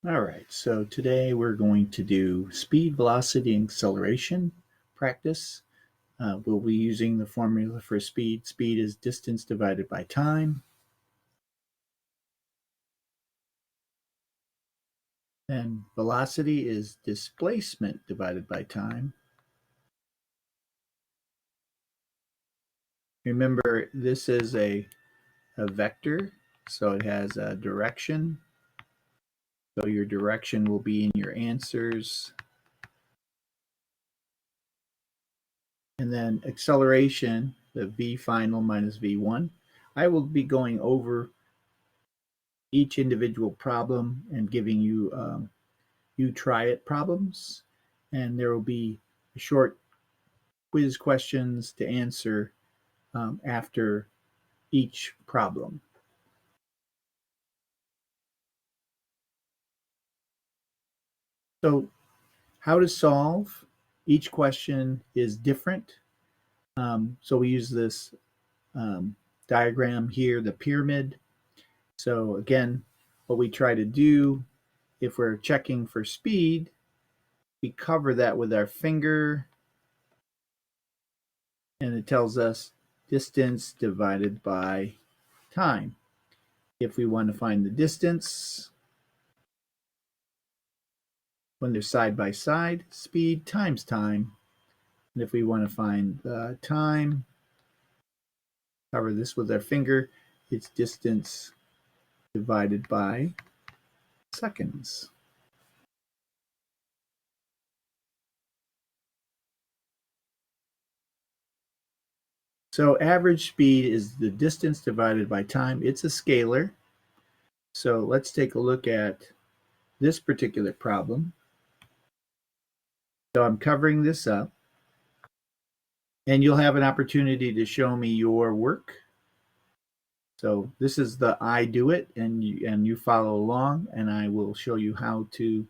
All right, so today we're going to do speed, velocity, and acceleration practice. We'll be using the formula for speed. Speed is distance divided by time. And velocity is displacement divided by time. Remember, this is a vector, so it has a direction. So your direction will be in your answers. And then acceleration, the v final minus v1. I will be going over each individual problem and giving you you try it problems, and there will be short quiz questions to answer after each problem. So how to solve each question is different. So we use this diagram here, the pyramid. So again, what we try to do if we're checking for speed, we cover that with our finger, and it tells us distance divided by time. If we want to find the distance when they're side by side, speed times time. And if we want to find the time, cover this with our finger, it's distance divided by seconds. So average speed is the distance divided by time. It's a scalar. So let's take a look at this particular problem. So I'm covering this up, and you'll have an opportunity to show me your work. So this is the I do it, and you follow along, and I will show you how to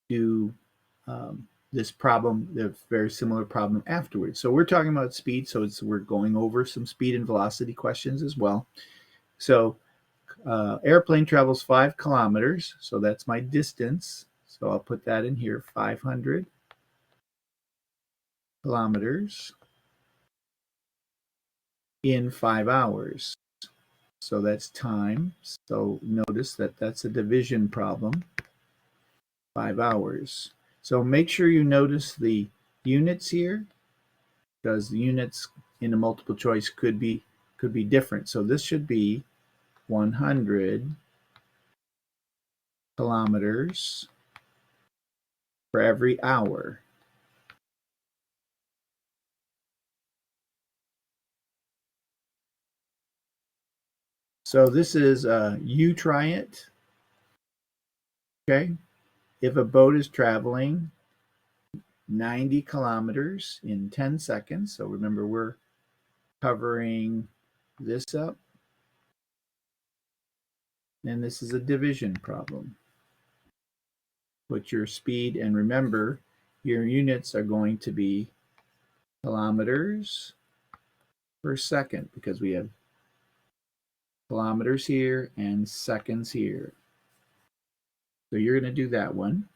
do this problem, the very similar problem afterwards. So we're talking about speed, so we're going over some speed and velocity questions as well. So airplane travels 5 kilometers, so that's my distance. So I'll put that in here, 500 kilometers in 5 hours. So that's time. So notice that that's a division problem, 5 hours. So make sure you notice the units here, because the units in a multiple choice could be different. So this should be 100 kilometers for every hour. So this is you try it. Okay. If a boat is traveling 90 kilometers in 10 seconds, so remember we're covering this up, and this is a division problem. Put your speed, and remember your units are going to be kilometers per second, because we have kilometers here and seconds here. So you're going to do that one.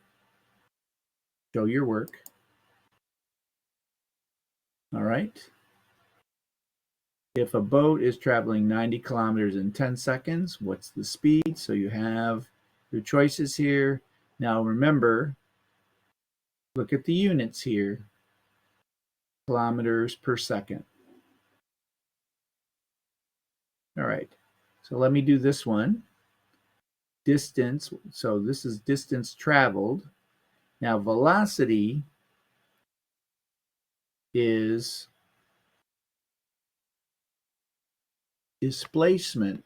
Show your work. All right. If a boat is traveling 90 kilometers in 10 seconds, what's the speed? So you have your choices here. Now remember, look at the units here, kilometers per second. All right, so let me do this one. Distance, so this is distance traveled. Now velocity is displacement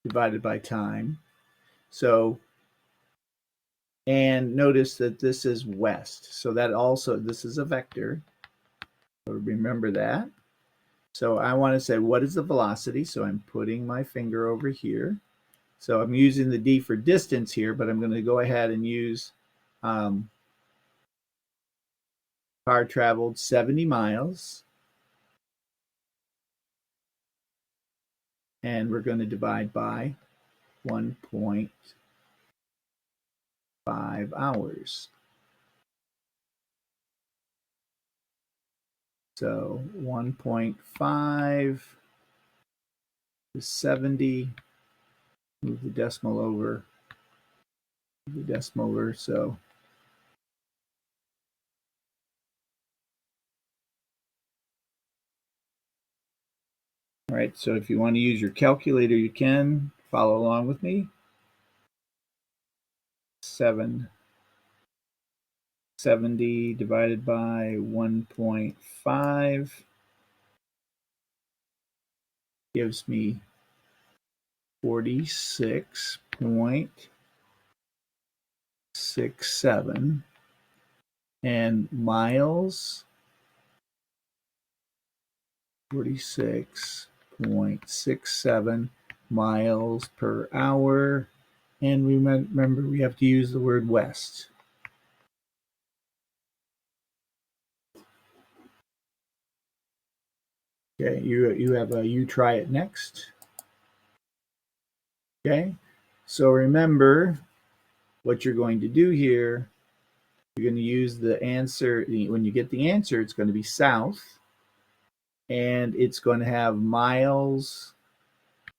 divided by time. So, and notice that this is west. So that also, this is a vector. So remember that. So I want to say, what is the velocity? So I'm putting my finger over here. So I'm using the D for distance here, but I'm going to go ahead and use car traveled 70 miles. And we're going to divide by 1.5 hours. So 1.5 is 70. Move the decimal over. So all right, so if you want to use your calculator, you can follow along with me. 770 divided by 1.5 gives me 46.67, and miles 46.67 miles per hour. And remember, we have to use the word west. Okay, you try it next. Okay, so remember what you're going to do here. You're going to use the answer. When you get the answer, it's going to be south, and it's going to have miles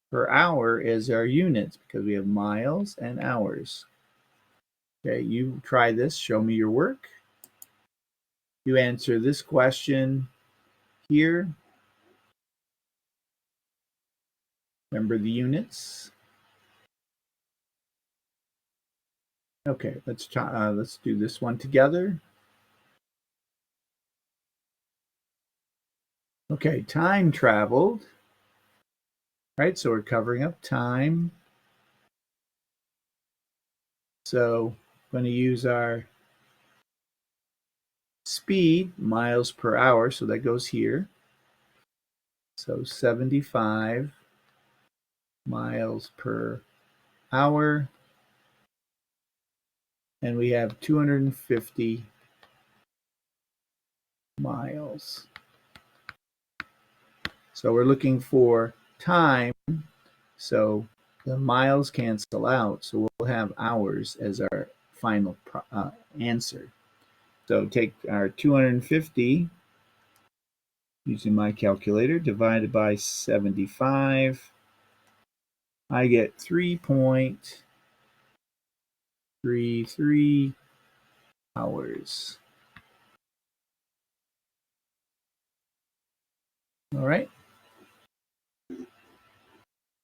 per hour as our units because we have miles and hours. Okay, you try this. Show me your work. You answer this question here. Remember the units. Okay, let's do this one together. Okay, time traveled. Right, so we're covering up time. So I'm going to use our speed, miles per hour, so that goes here. So 75 miles per hour. And we have 250 miles. So we're looking for time. So the miles cancel out. So we'll have hours as our final answer. So take our 250 using my calculator divided by 75. I get 3.33 hours. All right.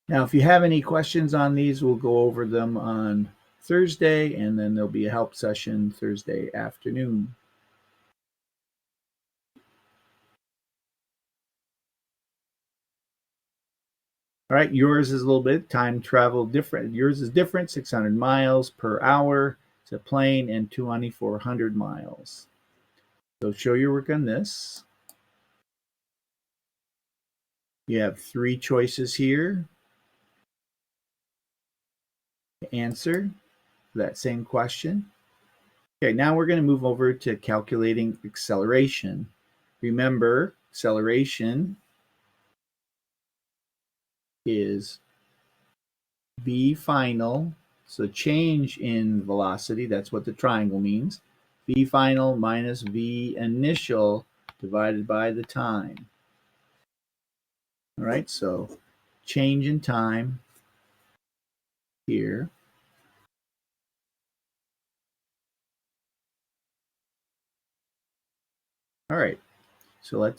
Now, if you have any questions on these, we'll go over them on Thursday, and then there'll be a help session Thursday afternoon. All right, yours is a little bit time travel different. Yours is different, 600 miles per hour. It's a plane and 2,400 miles. So show your work on this. You have 3 choices here to answer that same question. Okay, now we're going to move over to calculating acceleration. Remember, acceleration is v final, so change in velocity, that's what the triangle means. V final minus v initial divided by the time. All right, so change in time here. All right, so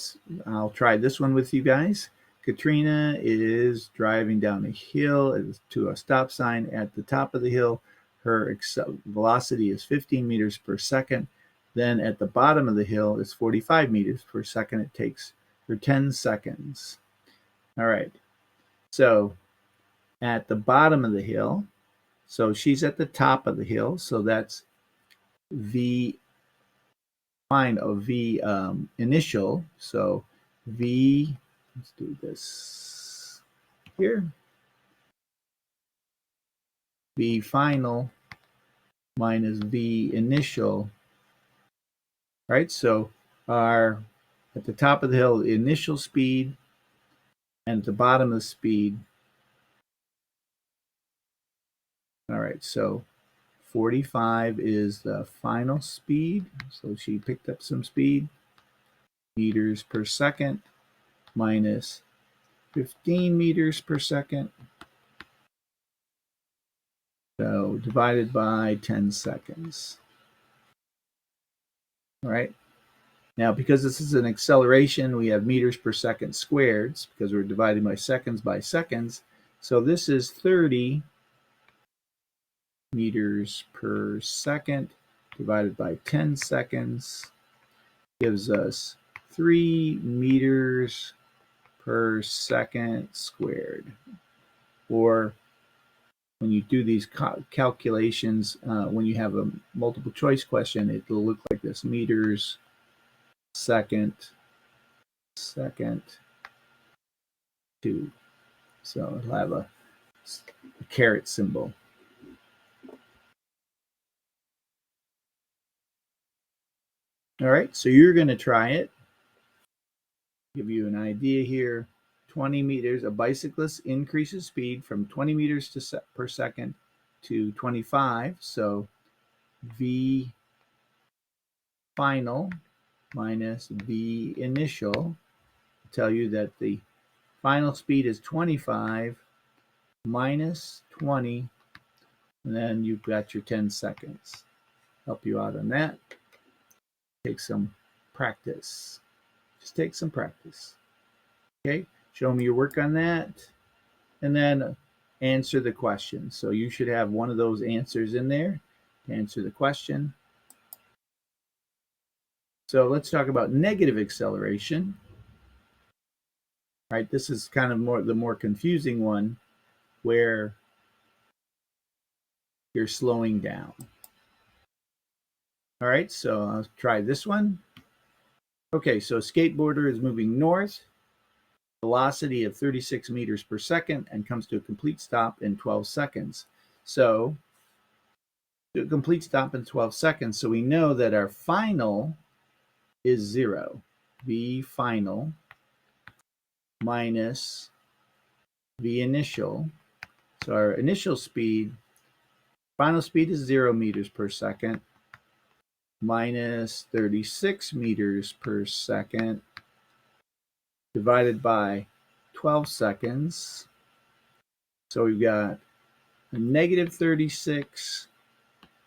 I'll try this one with you guys. Katrina is driving down a hill to a stop sign. At the top of the hill, her velocity is 15 meters per second. Then at the bottom of the hill is 45 meters per second. It takes her 10 seconds. All right. So at the bottom of the hill, so she's at the top of the hill. So that's V initial. So V, let's do this here. V final minus V initial. Right? So are at the top of the hill, the initial speed, and at the bottom of the speed. All right, so 45 is the final speed. So she picked up some speed, meters per second minus 15 meters per second. So divided by 10 seconds. All right. Now, because this is an acceleration, we have meters per second squared because we're dividing by seconds. So this is 30 meters per second divided by 10 seconds gives us 3 meters per second squared. Or when you do these calculations, when you have a multiple choice question, it'll look like this: meters, second, 2. So it'll have a caret symbol. All right, so you're going to try it. Give you an idea here. 20 meters, a bicyclist increases speed from 20 meters per second to 25. So V final minus V initial tell you that the final speed is 25 minus 20, and then you've got your 10 seconds. Help you out on that. Take some practice. Just take some practice. Okay, show me your work on that, and then answer the question. So you should have one of those answers in there to answer the question. So let's talk about negative acceleration. Right, this is kind of the more confusing one, where you're slowing down. All right, so I'll try this one. Okay, so a skateboarder is moving north, velocity of 36 meters per second, and comes to a complete stop in 12 seconds. So, to a complete stop in 12 seconds, so we know that our final is 0. V final minus V initial. So our initial speed, final speed is 0 meters per second, minus 36 meters per second divided by 12 seconds. So we've got a negative 36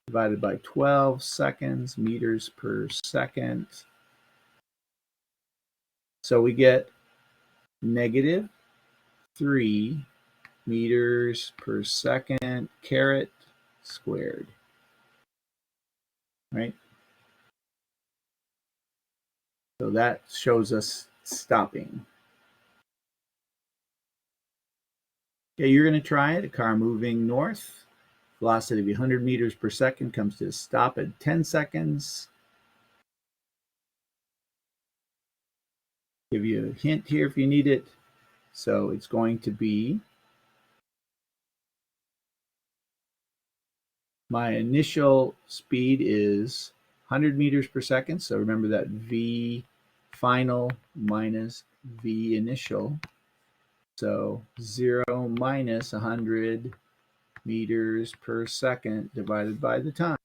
divided by 12 seconds, meters per second. So we get negative 3 meters per second caret squared. Right? So that shows us stopping. Okay, you're going to try it. A car moving north, velocity of 100 meters per second, comes to a stop at 10 seconds. Give you a hint here if you need it. So it's going to be my initial speed is 100 meters per second. So remember that V final minus V initial. So 0 minus 100 meters per second divided by the time.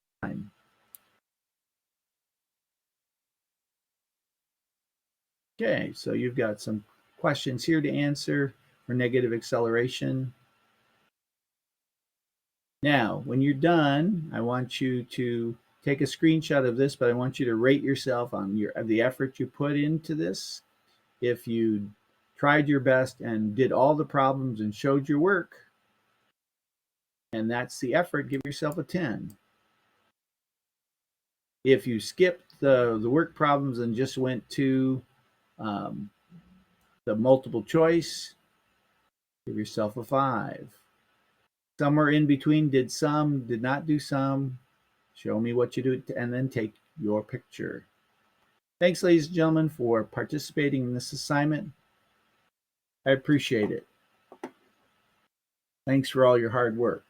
Okay, so you've got some questions here to answer for negative acceleration. Now, when you're done, I want you to take a screenshot of this, but I want you to rate yourself on the effort you put into this. If you tried your best and did all the problems and showed your work, and that's the effort, give yourself a 10. If you skipped the work problems and just went to the multiple choice, give yourself a 5. Somewhere in between, did some, did not do some, show me what you do, and then take your picture. Thanks, ladies and gentlemen, for participating in this assignment. I appreciate it. Thanks for all your hard work.